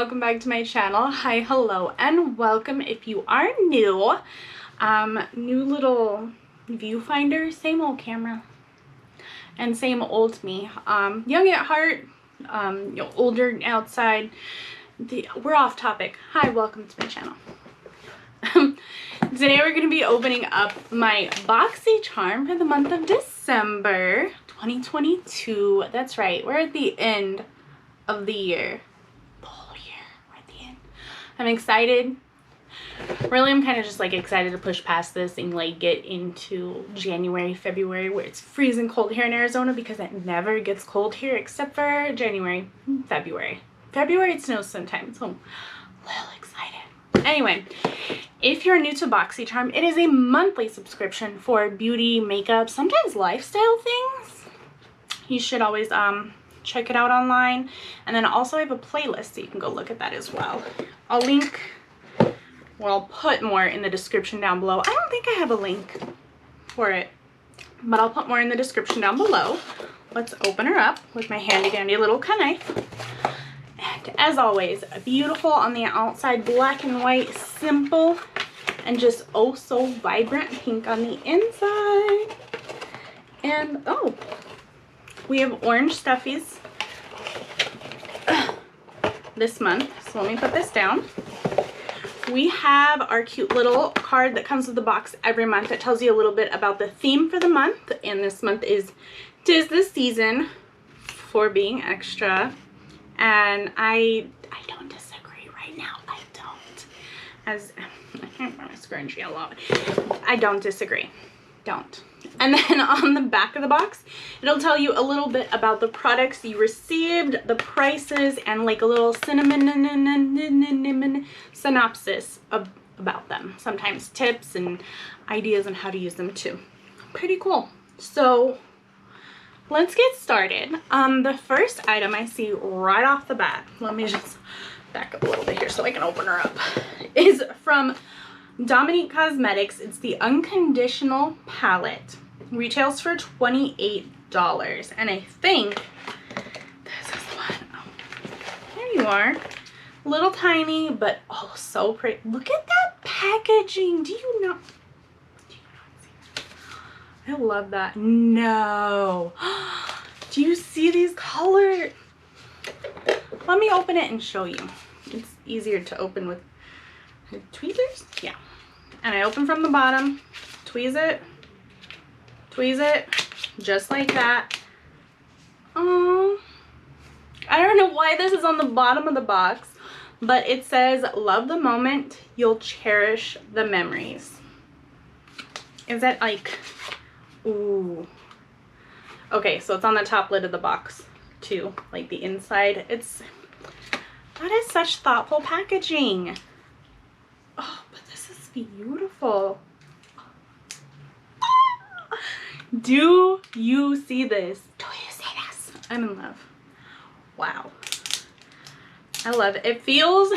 welcome back to my channel. Hi, hello, and welcome if you are new. New little viewfinder, same old camera and same old me. Young at heart, older outside. We're off topic. Hi, welcome to my channel. Today we're going to be opening up my Boxycharm for the month of December 2022. That's right, we're at the end of the year. The whole year, we're at the end. I'm excited. Really, I'm kind of just like excited to push past this and like get into January, February, where it's freezing cold here in Arizona, because it never gets cold here except for January, February. February it snows sometimes, so I'm a little excited. Anyway, if you're new to Boxycharm, it is a monthly subscription for beauty, makeup, sometimes lifestyle things. You should always check it out online. And then also I have a playlist, so you can go look at that as well. I'll link, well, I'll put more in the description down below. I don't think I have a link for it, but I'll put more in the description down below. Let's open her up with my handy dandy little knife. And as always, beautiful on the outside, black and white, simple, and just oh so vibrant pink on the inside. And oh, we have orange stuffies this month, so let me put this down. We have our cute little card that comes with the box every month. It tells you a little bit about the theme for the month, and this month is "'Tis the Season" for being extra. And I don't disagree right now. I don't. As I'm gonna scrunchie a lot. I don't disagree. Don't. And then on the back of the box, it'll tell you a little bit about the products you received, the prices, and like a little synopsis about them. Sometimes tips and ideas on how to use them too. Pretty cool. So let's get started. The first item I see right off the bat, let me just back up a little bit here so I can open her up, is from Dominique Cosmetics. It's the Unconditional palette. Retails for $28, and I think this is the one. Oh, there you are. Little tiny, but oh so pretty. Look at that packaging. Do you not see that? I love that. No. Do you see these colors? Let me open it and show you. It's easier to open with tweezers. Yeah. And I open from the bottom, tweeze it, just like that. Oh, I don't know why this is on the bottom of the box, but it says, "Love the moment, you'll cherish the memories." Is that like, ooh. Okay, so it's on the top lid of the box too, like the inside. That is such thoughtful packaging. Oh, but this is beautiful. Do you see this? Do you see this? I'm in love. Wow. I love it. It feels,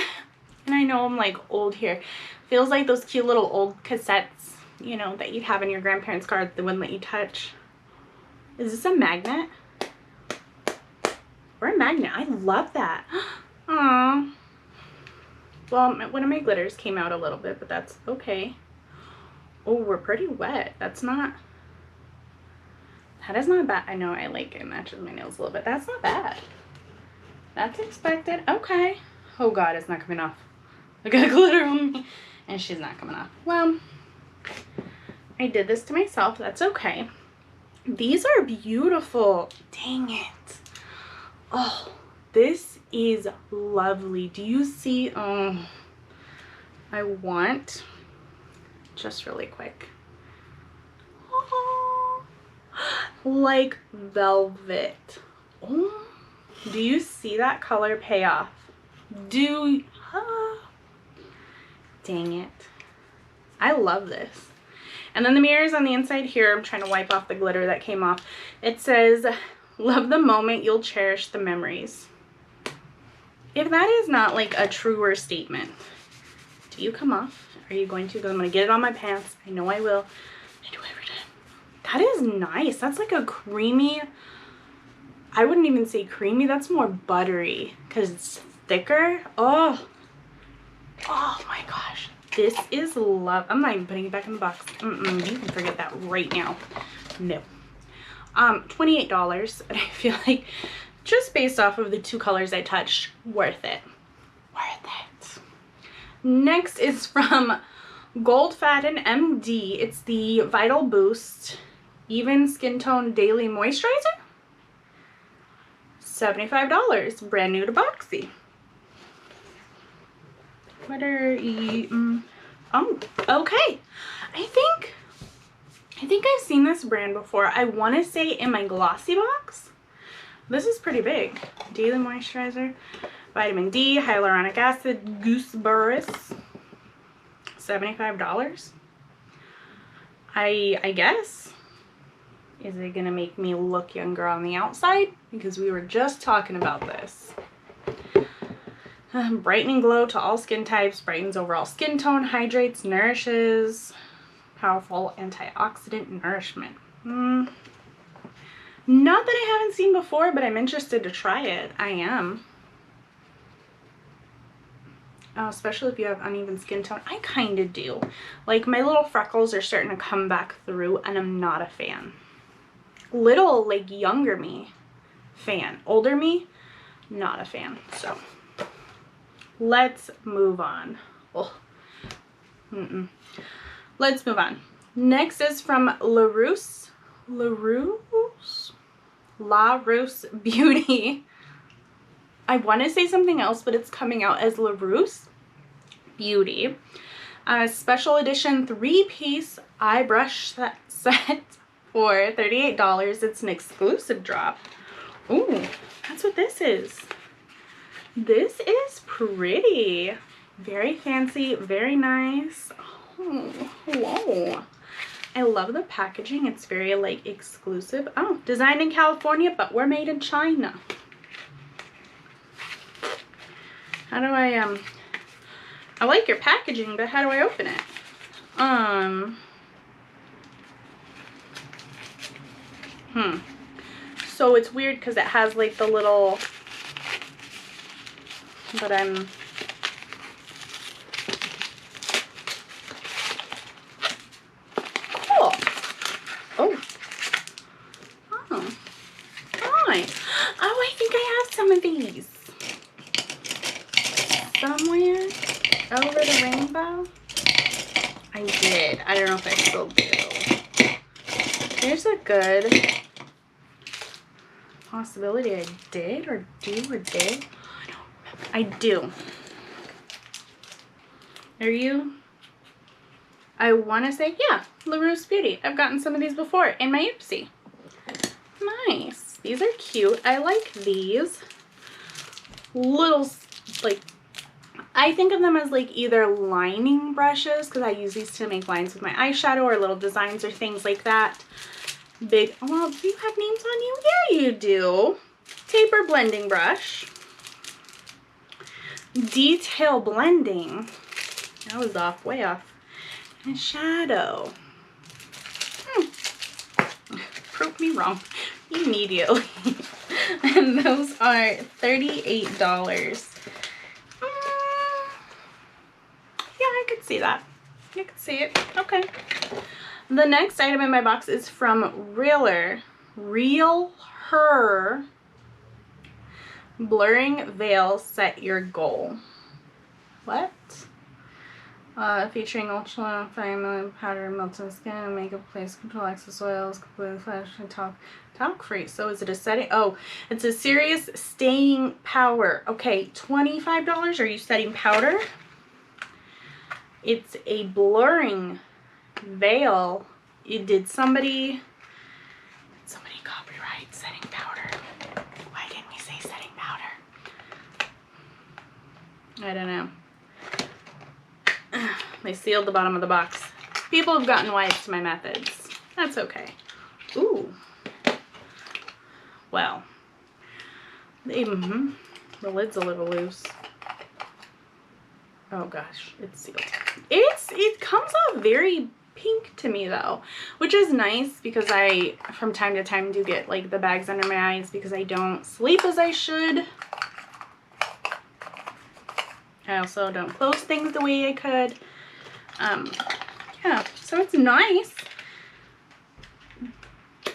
and I know I'm like old here, feels like those cute little old cassettes, you know, that you'd have in your grandparents' car, the one that you touch. Is this a magnet? Or a magnet? I love that. Aww. Well, one of my glitters came out a little bit, but that's okay. Oh, we're pretty wet. That is not bad. I know I like it matches my nails a little bit. That's not bad. That's expected. Okay. Oh God, it's not coming off. I got glitter on me and she's not coming off. Well, I did this to myself. That's okay. These are beautiful. Dang it. Oh, this is lovely. Do you see? I want, just really quick. Oh, like velvet. Oh, do you see that color payoff? Dang it. I love this. And then the mirrors on the inside here, I'm trying to wipe off the glitter that came off. It says, "Love the moment, you'll cherish the memories." If that is not like a truer statement, do you come off? Are you going to? Because I'm going to get it on my pants. I know I will. I do every time. That is nice. That's like a creamy, I wouldn't even say creamy. That's more buttery because it's thicker. Oh my gosh. This is love. I'm not even putting it back in the box. You can forget that right now. No. $28. And I feel like just based off of the 2 colors I touched, worth it. Worth it. Next is from GOLDFADEN MD. It's the VITALBOOST Even Skin Tone Daily Moisturizer. $75. Brand new to Boxy. What are you? Oh, okay. I think I've seen this brand before. I want to say in my glossy box. This is pretty big. Daily Moisturizer. Vitamin D, hyaluronic acid, gooseberries. $75. I guess. Is it gonna make me look younger on the outside? Because we were just talking about this. Brightening glow to all skin types, brightens overall skin tone, hydrates, nourishes, powerful antioxidant nourishment. Not that I haven't seen before, but I'm interested to try it. I am. Especially if you have uneven skin tone. I kind of do. Like, my little freckles are starting to come back through, and I'm not a fan. Little, like, younger me, fan. Older me, not a fan. So, let's move on. Oh. Let's move on. Next is from LARUCE. LARUCE Beauty. I want to say something else, but it's coming out as LARUCE Beauty. Special edition 3-piece eye brush set for $38. It's an exclusive drop. Ooh, that's what this is. This is pretty. Very fancy, very nice. Oh, whoa. I love the packaging. It's very, like, exclusive. Oh, designed in California, but we're made in China. How do I like your packaging, but how do I open it? So it's weird because it has like the little, but cool. Oh, nice. Oh, I think I have some of these. Somewhere over the rainbow. I did. I don't know if I still do. There's a good possibility I did or did. I don't remember. I do. Are you? I want to say, yeah, LARUCE Beauty. I've gotten some of these before in my Ipsy. Nice. These are cute. I like these. Little, like, I think of them as like either lining brushes because I use these to make lines with my eyeshadow or little designs or things like that. Big, well, do you have names on you? Yeah, you do. Taper blending brush. Detail blending. That was off, way off. And shadow. Prove me wrong immediately. And those are $38. I could see that. You could see it. Okay. The next item in my box is from REALHER. Blurring Veil Set Your Goal. What? Featuring ultra fine powder, melted skin, makeup, place control, excess oils, completely flash, and talc free. So is it a setting? Oh, it's a serious staying power. Okay, $25. Are you setting powder? It's a blurring veil. Did somebody copyright setting powder? Why didn't we say setting powder? I don't know. They sealed the bottom of the box. People have gotten wise to my methods. That's okay. Ooh. Well. The lid's a little loose. Oh gosh, it's sealed. It comes out very pink to me though, which is nice because I, from time to time, do get like the bags under my eyes because I don't sleep as I should. I also don't close things the way I could. Yeah, so it's nice.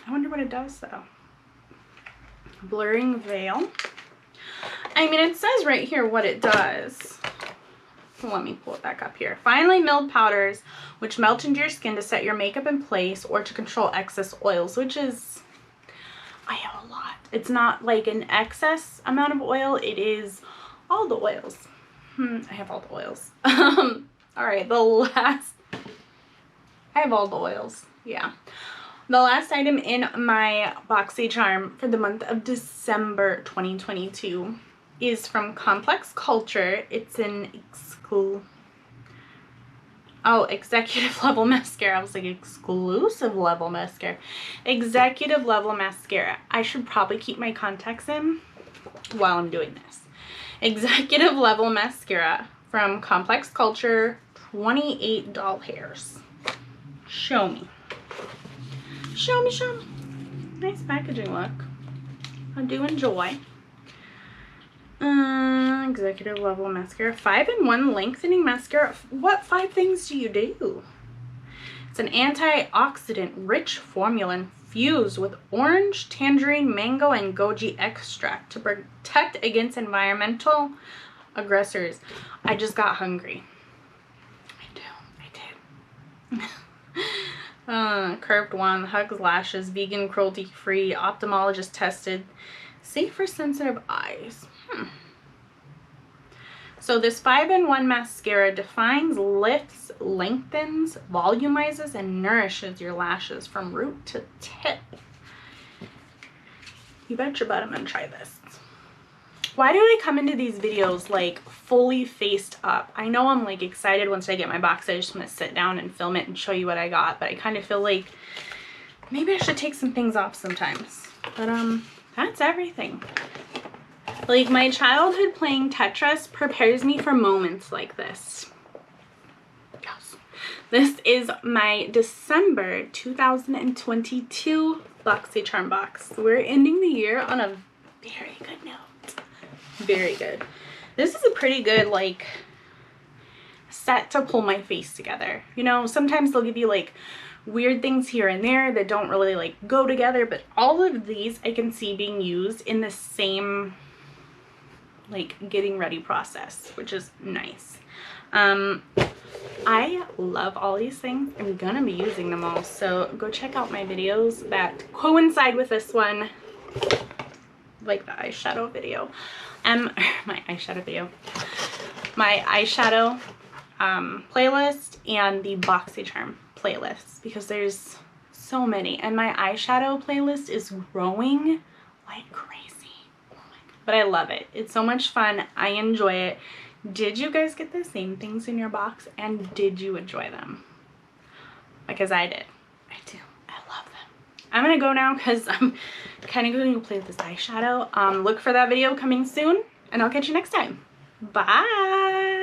I wonder what it does though. Blurring veil. I mean, it says right here what it does. Let me pull it back up here. Finely milled powders which melt into your skin to set your makeup in place or to control excess oils, which is, I have a lot. It's not like an excess amount of oil. It is all the oils. I have all the oils. All right, the last, I have all the oils. Yeah. The last item in my Boxycharm for the month of December 2022 is from Complex Culture. It's an executive level mascara. I was like, exclusive level mascara. Executive level mascara. I should probably keep my contacts in while I'm doing this. Executive level mascara from Complex Culture, 28 doll hairs. Show me. Show me, show me. Nice packaging look. I do enjoy. Executive level mascara. 5-in-1 lengthening mascara. What 5 things do you do? It's an antioxidant rich formula infused with orange, tangerine, mango, and goji extract to protect against environmental aggressors. I just got hungry. I did. Curved wand, hugs lashes, vegan, cruelty free, ophthalmologist tested, safe for sensitive eyes. So this 5-in-1 mascara defines, lifts, lengthens, volumizes, and nourishes your lashes from root to tip. You bet your butt I'm gonna try this. Why do I come into these videos like fully faced up? I know I'm like excited once I get my box. I just want to sit down and film it and show you what I got, but I kind of feel like maybe I should take some things off sometimes. But that's everything. Like, my childhood playing Tetris prepares me for moments like this. Yes. This is my December 2022 Boxycharm box. We're ending the year on a very good note. Very good. This is a pretty good, like, set to pull my face together. You know, sometimes they'll give you, like, weird things here and there that don't really, like, go together. But all of these I can see being used in the same, like, getting ready process, which is nice. I love all these things. I'm gonna be using them all, so go check out my videos that coincide with this one, like the eyeshadow video. My eyeshadow playlist and the Boxycharm playlist, because there's so many, and my eyeshadow playlist is growing like crazy. But I love it. It's so much fun. I enjoy it. Did you guys get the same things in your box? And did you enjoy them? Because I did. I do. I love them. I'm going to go now because I'm kind of going to play with this eyeshadow. Look for that video coming soon. And I'll catch you next time. Bye.